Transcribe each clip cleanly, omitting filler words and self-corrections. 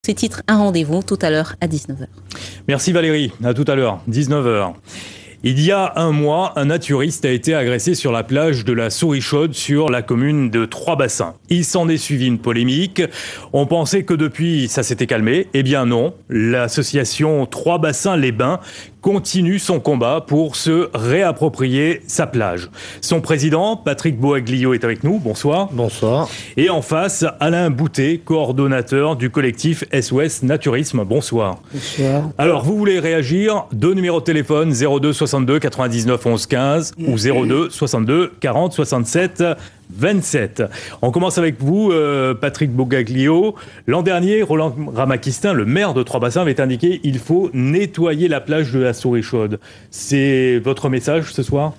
Ces titres, un rendez-vous tout à l'heure à 19h. Merci Valérie, à tout à l'heure, 19h. Il y a un mois, un naturiste a été agressé sur la plage de la Souris-Chaude sur la commune de Trois-Bassins. Il s'en est suivi une polémique. On pensait que depuis, ça s'était calmé. Eh bien non, l'association Trois-Bassins-les-Bains continue son combat pour se réapproprier sa plage. Son président, Patrick Boaglio, est avec nous. Bonsoir. Bonsoir. Et en face, Alain Boutet, coordonnateur du collectif SOS Naturisme. Bonsoir. Bonsoir. Alors, vous voulez réagir? Deux numéros de téléphone, 02 62 99 11 15 ou 02 62 40 67 27. On commence avec vous, Patrick Boaglio. L'an dernier, Roland Ramakistin, le maire de Trois-Bassins, avait indiqué qu'il faut nettoyer la plage de la Souris-Chaude. C'est votre message ce soir?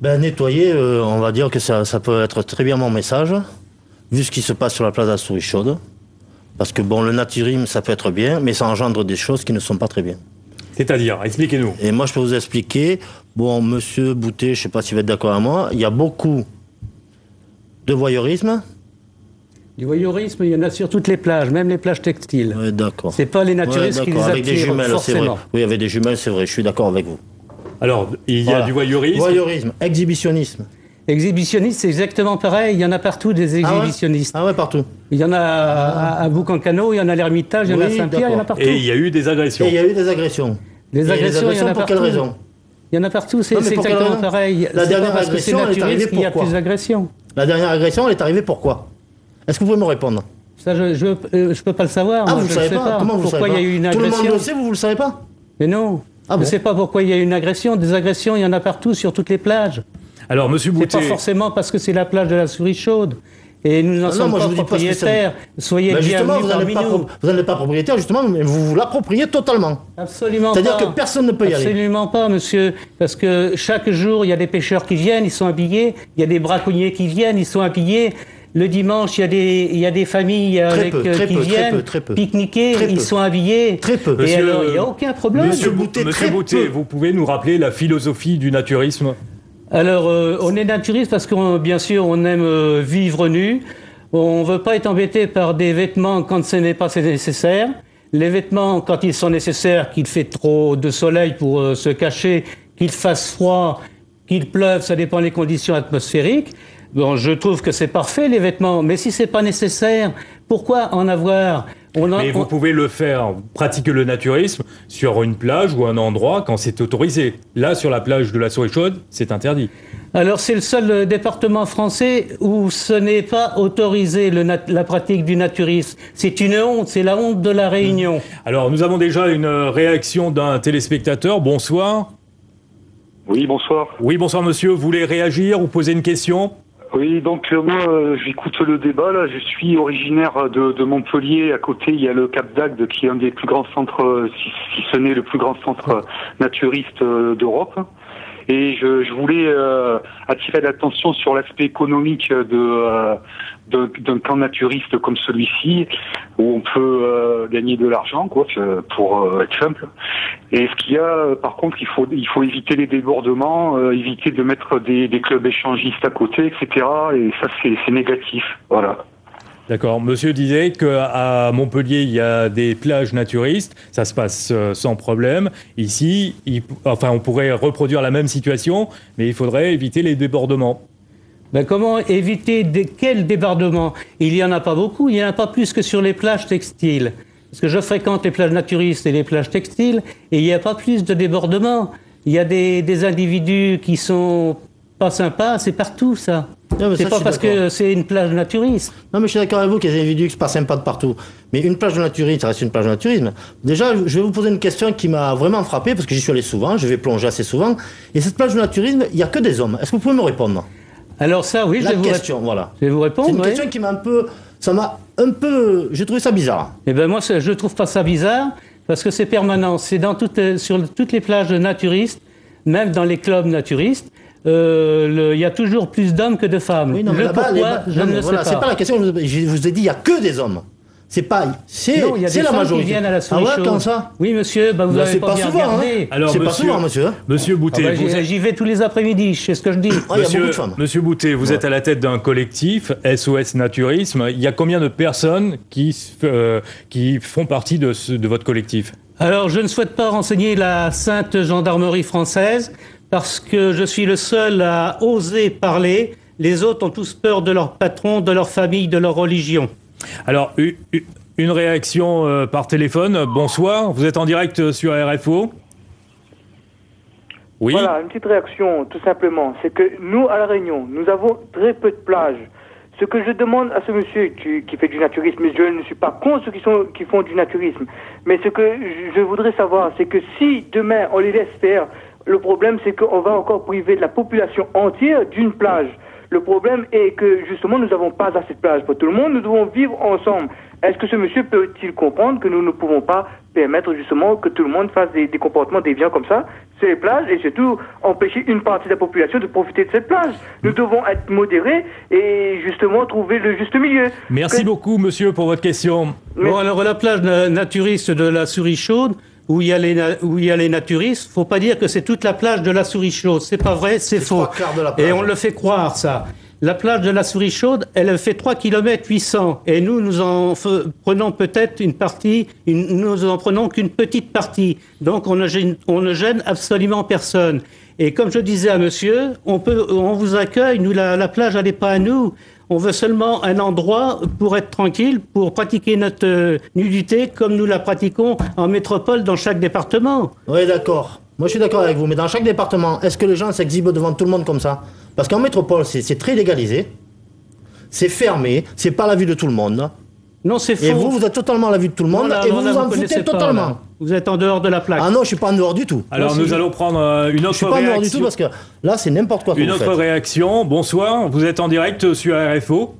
Nettoyer, on va dire que ça peut être très bien mon message, vu ce qui se passe sur la plage de la Souris-Chaude. Parce que le naturisme, ça peut être bien, mais ça engendre des choses qui ne sont pas très bien. C'est-à-dire, expliquez-nous. Et moi, je peux vous expliquer. Monsieur Boutet, je ne sais pas s'il va être d'accord avec moi, il y a beaucoup de voyeurisme. Du voyeurisme, il y en a sur toutes les plages, même les plages textiles. Oui, d'accord. C'est pas les naturistes qui les attirent, avec des jumelles, c'est vrai. Oui, avec des jumelles, c'est vrai, je suis d'accord avec vous. Alors, il y a du voyeurisme. Voyeurisme, exhibitionnisme. Exhibitionnistes, c'est exactement pareil. Il y en a partout des exhibitionnistes. Ah ouais, partout. Il y en a à Boucancano, il y en a à l'Ermitage, il y en a à Saint-Pierre, il y en a partout. Et il y a eu des agressions. Les agressions, il y en a pour quelle raison? Il y en a partout, c'est exactement pareil. La dernière agression, elle est arrivée qu'il y a pourquoi? plus d'agressions. La dernière agression, elle est arrivée pourquoi? Est-ce que vous pouvez me répondre? Ça, je peux pas le savoir. Ah, moi, vous ne savez pas? Comment vous pourquoi savez pas? il y a eu une agression? Tout le monde le sait, vous ne le savez pas? Mais non. Ah je bon? ne sais pas pourquoi il y a eu une agression. Des agressions, il y en a partout, sur toutes les plages. Alors, monsieur Boutet... C'est pas forcément parce que c'est la plage de la Souris-Chaude. Et nous n'en sommes pas propriétaires. Soyez bienvenus parmi nous. Vous n'êtes pas propriétaire, justement, mais vous vous l'appropriez totalement. Absolument pas. C'est-à-dire que personne ne peut y aller. Absolument pas, monsieur. Parce que chaque jour, il y a des pêcheurs qui viennent, ils sont habillés. Il y a des braconniers qui viennent, ils sont habillés. Le dimanche, il y a des familles qui viennent pique-niquer, ils sont habillés. Très peu. Et alors, il n'y a aucun problème. Monsieur Boutet, vous pouvez nous rappeler la philosophie du naturisme? Alors, on est naturiste parce que, bien sûr, on aime vivre nu. On ne veut pas être embêté par des vêtements quand ce n'est pas nécessaire. Les vêtements, quand ils sont nécessaires, qu'il fait trop de soleil pour se cacher, qu'il fasse froid, qu'il pleuve, ça dépend des conditions atmosphériques. Je trouve que c'est parfait, les vêtements. Mais si ce n'est pas nécessaire, pourquoi en avoir? Mais vous pouvez le faire, pratiquer le naturisme sur une plage ou un endroit quand c'est autorisé. Là, sur la plage de la Souris-Chaude, c'est interdit. Alors, c'est le seul département français où ce n'est pas autorisé la pratique du naturisme. C'est une honte, c'est la honte de la Réunion. Alors, nous avons déjà une réaction d'un téléspectateur. Bonsoir. Oui, bonsoir. Oui, bonsoir monsieur. Vous voulez réagir ou poser une question? Oui, donc moi, j'écoute le débat. Là, je suis originaire de Montpellier. À côté, il y a le Cap d'Agde, qui est un des plus grands centres, si ce n'est le plus grand centre naturiste d'Europe. Et je voulais attirer l'attention sur l'aspect économique d'un camp naturiste comme celui-ci, où on peut gagner de l'argent, quoi, pour être simple. Et ce qu'il y a, par contre, il faut éviter les débordements, éviter de mettre des clubs échangistes à côté, etc. Et ça, c'est négatif. Voilà. D'accord. Monsieur disait qu'à Montpellier, il y a des plages naturistes. Ça se passe sans problème. Ici, on pourrait reproduire la même situation, mais il faudrait éviter les débordements. Comment éviter quels débordements? Il n'y en a pas beaucoup. Il n'y en a pas plus que sur les plages textiles. Parce que je fréquente les plages naturistes et les plages textiles, et il n'y a pas plus de débordements. Il y a des individus qui sont pas sympas, c'est partout ça. C'est pas parce que c'est une plage naturiste. Non, mais je suis d'accord avec vous qu'il y a des individus qui sont pas sympas de partout. Mais une plage de naturisme, ça reste une plage de naturisme. Déjà, je vais vous poser une question qui m'a vraiment frappé, parce que j'y suis allé souvent, je vais plonger assez souvent. Et cette plage de naturisme, il n'y a que des hommes. Est-ce que vous pouvez me répondre? Alors ça, oui, la question, voilà. Je vais vous répondre. C'est une question qui m'a j'ai trouvé ça bizarre. Eh bien, moi, je trouve pas ça bizarre, parce que c'est permanent. C'est sur toutes les plages naturistes, même dans les clubs naturistes. Il y a toujours plus d'hommes que de femmes. Oui, non, mais pourquoi, je ne sais pas. C'est pas la question. Je vous ai dit, il n'y a que des hommes. C'est pas, Non, c'est il y a des la femmes qui majorité. viennent à la Ah souris ouais, chaude. quand ça? Oui, monsieur, vous Là, n'avez c'est pas pas bien souvent, regardé. Alors, C'est pas souvent, monsieur. Monsieur Boutet, Ah bah, j'y vais tous les après-midi, je sais ce que je dis. Ah, il y a beaucoup de femmes. Monsieur Boutet, vous êtes à la tête d'un collectif, SOS Naturisme. Il y a combien de personnes qui font partie de votre collectif? Alors, je ne souhaite pas renseigner la Sainte Gendarmerie française parce que je suis le seul à oser parler. Les autres ont tous peur de leur patron, de leur famille, de leur religion. Alors, une réaction par téléphone. Bonsoir, vous êtes en direct sur RFO. Oui. Voilà, une petite réaction, tout simplement. C'est que nous, à La Réunion, nous avons très peu de plages. Ce que je demande à ce monsieur qui fait du naturisme, et je ne suis pas contre ceux qui font du naturisme, mais ce que je voudrais savoir, c'est que si demain on les laisse faire, le problème c'est qu'on va encore priver de la population entière d'une plage. Le problème est que justement nous n'avons pas assez de plage pour tout le monde, nous devons vivre ensemble. Est-ce que ce monsieur peut-il comprendre que nous ne pouvons pas permettre justement que tout le monde fasse des comportements déviants comme ça sur les plages et surtout empêcher une partie de la population de profiter de cette plage? Nous devons être modérés et justement trouver le juste milieu. Merci beaucoup, monsieur, pour votre question. Bon, alors la plage naturiste de la Souris Chaude, où il y a les naturistes, faut pas dire que c'est toute la plage de la Souris Chaude. C'est pas vrai, c'est faux. 3/4 de la plage. Et on le fait croire, ça. La plage de la Souris Chaude, elle fait 3 km 800. Et nous en prenons peut-être une partie, nous en prenons qu'une petite partie. Donc on ne gêne absolument personne. Et comme je disais à monsieur, on vous accueille, nous la plage elle n'est pas à nous. On veut seulement un endroit pour être tranquille, pour pratiquer notre nudité comme nous la pratiquons en métropole dans chaque département. Oui, d'accord. Moi, je suis d'accord avec vous, mais dans chaque département, est-ce que les gens s'exhibent devant tout le monde comme ça? Parce qu'en métropole, c'est très légalisé, c'est fermé, c'est pas à la vue de tout le monde. Non, c'est faux. Et vous êtes totalement à la vue de tout le monde, Là, et là, vous là, vous en connaissez foutez pas, totalement. là. Vous êtes en dehors de la plaque. Ah non, je suis pas en dehors du tout. Alors, nous allons prendre une Je autre suis pas en dehors du tout réaction. parce que là, c'est n'importe quoi que Une vous autre faites. réaction. Bonsoir, vous êtes en direct sur RFO.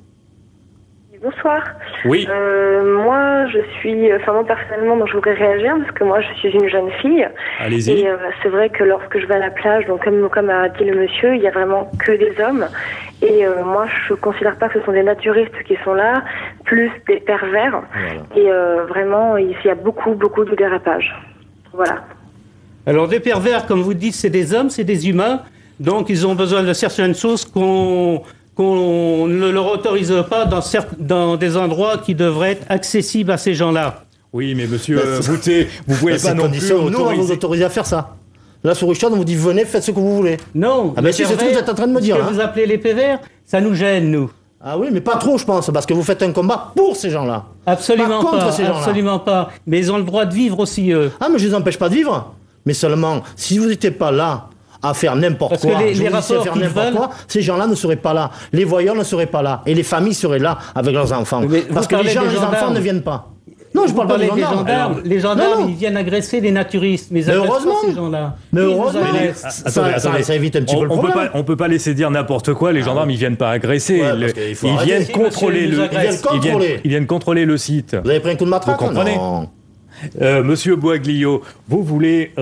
Bonsoir. Oui. Moi, moi personnellement, donc je voudrais réagir parce que moi, je suis une jeune fille. Allez-y. Et c'est vrai que lorsque je vais à la plage, donc comme a dit le monsieur, il y a vraiment que des hommes. Et moi, je considère pas que ce sont des naturistes qui sont là, plus des pervers. Voilà. Et vraiment, il y a beaucoup de dérapage. Voilà. Alors des pervers, comme vous dites, c'est des hommes, c'est des humains. Donc ils ont besoin de certaines choses qu'on ne leur autorise pas dans des endroits qui devraient être accessibles à ces gens-là. Oui, mais monsieur Boutet, vous pouvez pas non plus Nous, on va vous autoriser. autoriser à faire ça. La Souris Chaude, on vous dit venez, faites ce que vous voulez. Non. Ah ben les si, c'est ce que pervers, vous êtes en train de me dire, Ce que hein. vous appelez les pervers, ça nous gêne, nous. Ah oui, mais pas trop, je pense, parce que vous faites un combat pour ces gens-là. Absolument Pas contre pas, ces gens-là. absolument pas. Mais ils ont le droit de vivre aussi, eux. Ah, mais je les empêche pas de vivre. Mais seulement, si vous n'étiez pas là à faire n'importe Parce quoi, que les je vous dis, rapports faire qu'ils n'importe veulent- quoi, ces gens-là ne seraient pas là. Les voyeurs ne seraient pas là. Et les familles seraient là avec leurs enfants. Mais Parce vous que les parlez gens, des les enfants gendarmes. ne viennent pas. Non, je Vous parle pas des parlez gendarmes. Alors, les gendarmes, non. ils viennent agresser les naturistes. Mais ils agressent heureusement. pas ces gens-là. Mais Ils nous heureusement. agressent. Ça évite un petit peu le problème. On peut pas laisser dire n'importe quoi. Les gendarmes, ils viennent pas agresser. Ouais, parce qu'il faut Ils arrêter. viennent Si, contrôler monsieur, ils nous agressent. ils viennent contrôler le site. Vous avez pris un coup de matraque? Vous comprenez? Non. Monsieur Boaglio, vous voulez